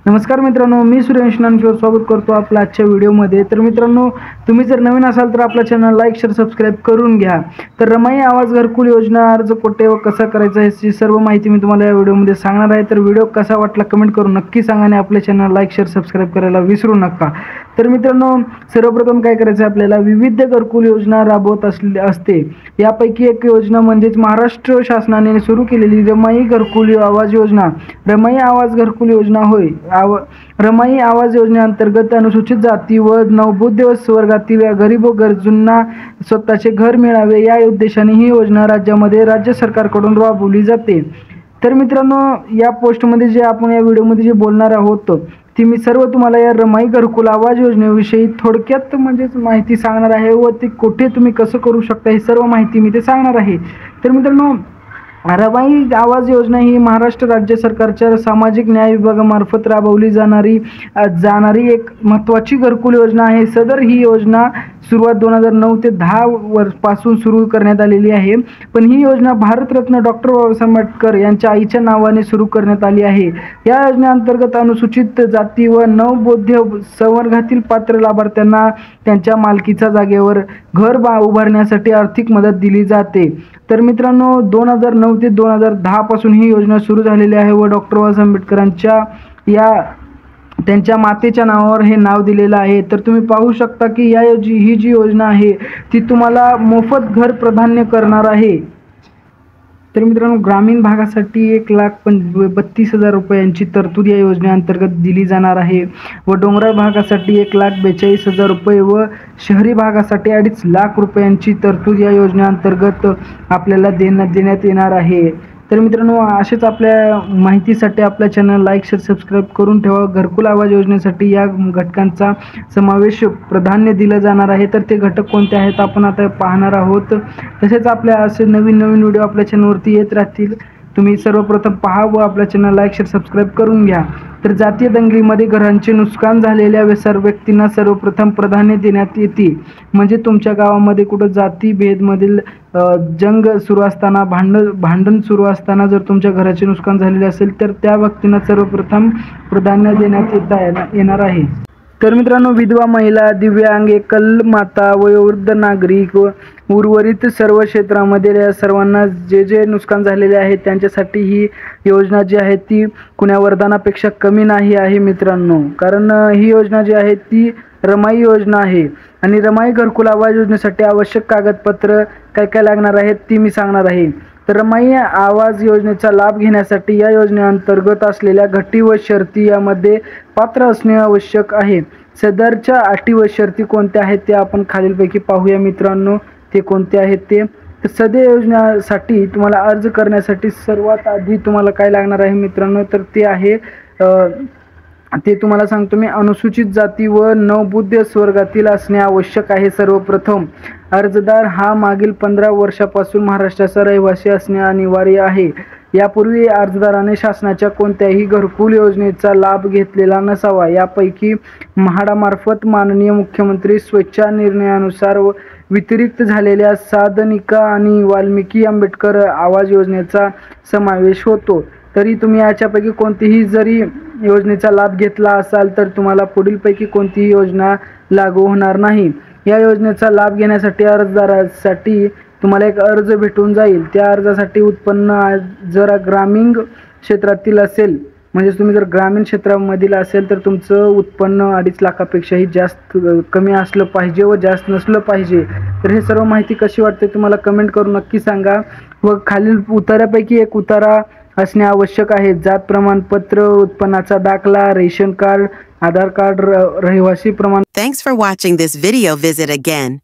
नमस्कार मित्रांनो, मी सूर्यवंशी नानकिवर स्वागत करतो आपल्या आजच्या व्हिडिओमध्ये। तर मित्रांनो, तुम्ही जर नवीन असाल तर आपल्या चॅनल लाईक शेअर सबस्क्राईब करून घ्या। तर रमाई आवास घरकुल योजना अर्ज कुठे व कसा करायचा याची सर्व माहिती मी तुम्हाला या व्हिडिओमध्ये सांगणार आहे। तर व्हिडिओ कसा वाटला कमेंट करून नक्की सांगा आणि आपल्या चॅनल लाईक शेअर सबस्क्राईब करायला विसरू नका। तर मित्रांनो, सर्वप्रथम काय करायचं आपल्याला, विविध घरकुल योजना राबवत असते यापैकी एक योजना म्हणजेच महाराष्ट्र शासनाने सुरू केलेली रमाई घरकुल आवास योजना। रमाई आवास घरकुल योजना होय। रमाई आवास योजनेअंतर्गत अनुसूचित जाती व नवबौद्ध वर्गातील गरीब व गरजूंना स्वतःचे घर मिळावे या उद्देशाने ही योजना राज्यामध्ये राज्य सरकारकडून राबवली जाते। तर मित्रांनो, या पोस्टमध्ये जे आपण या व्हिडिओमध्ये जे बोलणार आहोत ती मी सर्व तुम्हाला या रमाई घरकुल आवास योजनेविषयी थोडक्यात म्हणजेच माहिती सांगणार आहे व ती कुठे तुम्ही कसं करू शकता ही सर्व माहिती मी ते सांगणार आहे। तर मित्रांनो, रमाई आवास योजना ही महाराष्ट्र राज्य सरकारच्या सामाजिक न्याय विभागामार्फत राबवली जाणारी एक महत्त्वाची घरकुल योजना आहे। सदर ही योजना सुरुवात 2009 ते 10 पासून सुरू करण्यात आलेली आहे। पण ही योजना भारतरत्न डॉक्टर बाबासाहेब आंबेडकर यांच्या आईच्या नावाने सुरू करण्यात आली आहे। या योजनेअंतर्गत अनुसूचित जाती व नवबौद्ध संवर्गातील पात्र लाभार्थ्यांना त्यांच्या मालकीच्या जागेवर घर उभारण्यासाठी आर्थिक मदत दिली जाते। तर मित्रांनो, 2009 ते 2010 पासून ही योजना सुरू झालेली आहे व डॉक्टर बाबासाहेब आंबेडकरांच्या त्यांच्या मातेच्या नावावर हे नाव दिलेलं आहे। तर तुम्ही पाहू शकता की ही जी योजना आहे ती तुम्हाला मोफत घर प्रदान करणार आहे। तर मित्रांनो, ग्रामीण भागासाठी 1,32,000 रुपयांची तरतूद या योजनेअंतर्गत दिली जाणार आहे व डोंगराळ भागासाठी 1,42,000 रुपये व शहरी भागासाठी 2.5 लाख रुपयांची तरतूद या योजनेअंतर्गत आपल्याला देण्यात येणार आहे। तर मित्रांनो, असेच आपल्या माहितीसाठी आपल्या चॅनल लाईक शेअर सबस्क्राईब करून ठेवा। घरकुल आवास योजनेसाठी या घटकांचा समावेश प्राधान्य दिलं जाणार आहे। तर ते घटक कोणते आहेत आपण आता पाहणार आहोत। तसेच आपल्या असे नवीन व्हिडिओ आपल्या चॅनलवरती येत राहतील। तुम्ही सर्वप्रथम पहा व आपल्या चॅनल लाईक शेअर सबस्क्राईब करून घ्या। तर जातीय दंगलीमध्ये घरांचे नुकसान झालेल्या सर्व व्यक्तींना सर्वप्रथम प्राधान्य देण्यात येते। म्हणजे तुमच्या गावामध्ये कुठं जातीभेदमधील जंग सुरू असताना भांडण सुरू असताना जर तुमच्या घराचे नुकसान झालेले असेल तर त्या व्यक्तींना सर्वप्रथम प्राधान्य देण्यात येणार आहे। तर मित्रांनो, विधवा महिला, दिव्यांग, एकल माता, वयोवृद्ध नागरिक व उर्वरित सर्व क्षेत्रामध्ये या सर्वांना जे नुकसान झालेले आहे त्यांच्यासाठी ही योजना जी आहे ती कुण्या वरदानापेक्षा कमी नाही आहे मित्रांनो। कारण ही योजना जी आहे ती रमाई योजना आहे आणि रमाई घरकुल आवास योजनेसाठी आवश्यक कागदपत्र काय लागणार आहेत ती मी सांगणार आहे। तर रमाई आवास योजनेचा लाभ घेण्यासाठी या योजनेअंतर्गत असलेल्या अटी व शर्ती यामध्ये पात्र असणे आवश्यक आहे। सदरच्या अटी व शर्ती कोणत्या आहेत ते आपण खालीलपैकी पाहूया मित्रांनो, ते कोणते आहेत ते। तर सदर योजनेसाठी तुम्हाला अर्ज करण्यासाठी सर्वात आधी तुम्हाला काय लागणार आहे मित्रांनो, तर ते आहे ते तुम्हाला सांगतो मी, अनुसूचित जाती व नवबौद्ध वर्गातील असणे आवश्यक आहे। सर्वप्रथम अर्जदार हा मागील 15 वर्षापासून महाराष्ट्राचा रहिवासी असणे अनिवार्य आहे। यापूर्वी अर्जदाराने शासनाच्या कोणत्याही घरकुल योजनेचा लाभ घेतलेला नसावा। यापैकी म्हाडामार्फत माननीय मुख्यमंत्री स्वेच्छा निर्णयानुसार वितरित झालेल्या साधनिका आणि वाल्मिकी आंबेडकर आवास योजनेचा समावेश होतो। तरी तुम्ही याच्यापैकी कोणतीही जरी योजनेचा लाभ घेतला असाल तर तुम्हाला पुढीलपैकी कोणतीही योजना लागू होणार नाही। या योजनेचा लाभ घेण्यासाठी अर्जदारासाठी तुम्हाला एक अर्ज भेटून जाईल। त्या अर्जासाठी उत्पन्न जर ग्रामीण क्षेत्रातील असेल, म्हणजे तुम्ही जर ग्रामीण क्षेत्रामधील असेल तर तुमचं उत्पन्न 2.5 लाखापेक्षाही जास्त कमी असलं पाहिजे व जास्त नसलं पाहिजे। तर हे सर्व माहिती कशी वाटते तुम्हाला कमेंट करून नक्की सांगा व खालील उतार्यापैकी एक उतारा असणे आवश्यक आहे। जात प्रमाणपत्र, उत्पन्नाचा दाखला, रेशन कार्ड, आधार कार्ड, रहिवासी प्रमाण। Thanks for watching this video. Visit again